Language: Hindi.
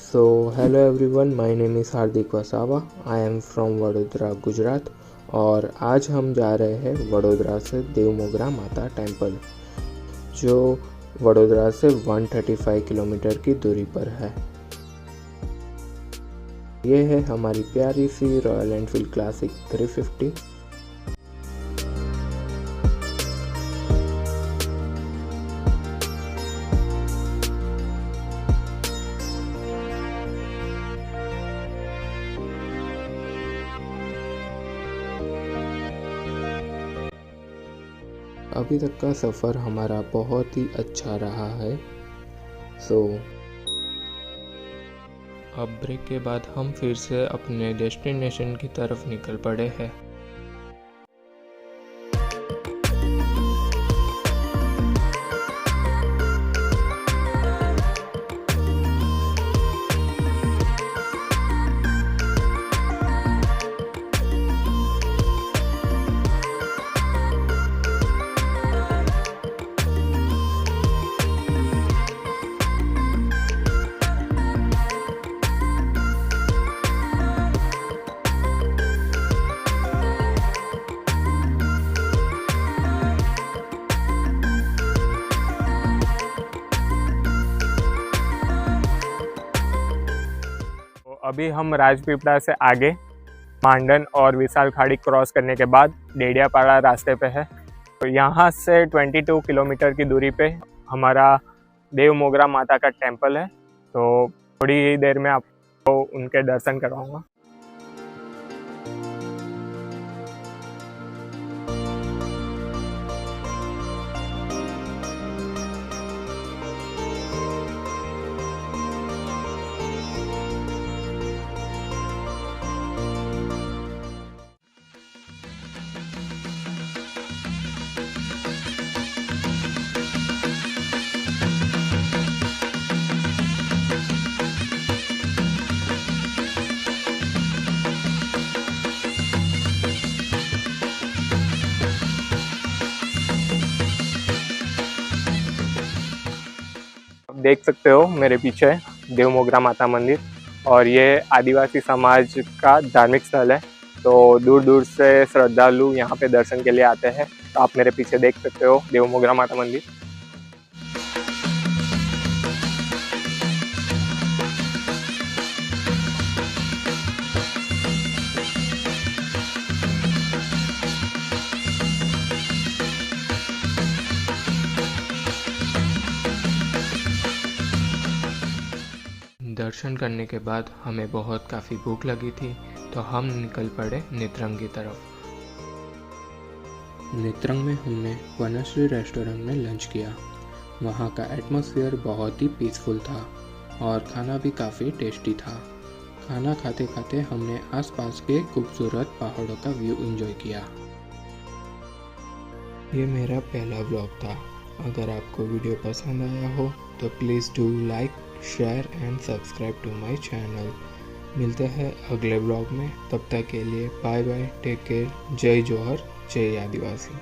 Hello everyone, my name is Hardik Vasava. I am from Vadodara, Gujarat. और आज हम जा रहे हैं वडोदरा से देवमोगरा माता टेम्पल, जो वडोदरा से 135 किलोमीटर की दूरी पर है। ये है हमारी प्यारी सी रॉयल एनफील्ड क्लासिक 350। अभी तक का सफ़र हमारा बहुत ही अच्छा रहा है। अब ब्रेक के बाद हम फिर से अपने डेस्टिनेशन की तरफ निकल पड़े हैं। अभी हम राजपीपला से आगे मांडन और विशाल खाड़ी क्रॉस करने के बाद डेडियापाड़ा रास्ते पे है। तो यहाँ से 22 किलोमीटर की दूरी पे हमारा देवमोगरा माता का टेम्पल है। तो थोड़ी ही देर में आपको उनके दर्शन करवाऊँगा। देख सकते हो मेरे पीछे देवमोगरा माता मंदिर, और ये आदिवासी समाज का धार्मिक स्थल है। तो दूर दूर से श्रद्धालु यहाँ पे दर्शन के लिए आते हैं। तो आप मेरे पीछे देख सकते हो देवमोगरा माता मंदिर। दर्शन करने के बाद हमें काफ़ी भूख लगी थी, तो हम निकल पड़े नेत्रंग की तरफ। नेत्रंग में हमने वनश्री रेस्टोरेंट में लंच किया। वहाँ का एटमॉस्फेयर बहुत ही पीसफुल था और खाना भी काफ़ी टेस्टी था। खाना खाते खाते हमने आसपास के खूबसूरत पहाड़ों का व्यू एंजॉय किया। ये मेरा पहला व्लॉग था। अगर आपको वीडियो पसंद आया हो तो please do like, share and subscribe to my channel. मिलते हैं अगले ब्लॉग में। तब तक के लिए बाय बाय, टेक केयर। जय जोहर, जय आदिवासी।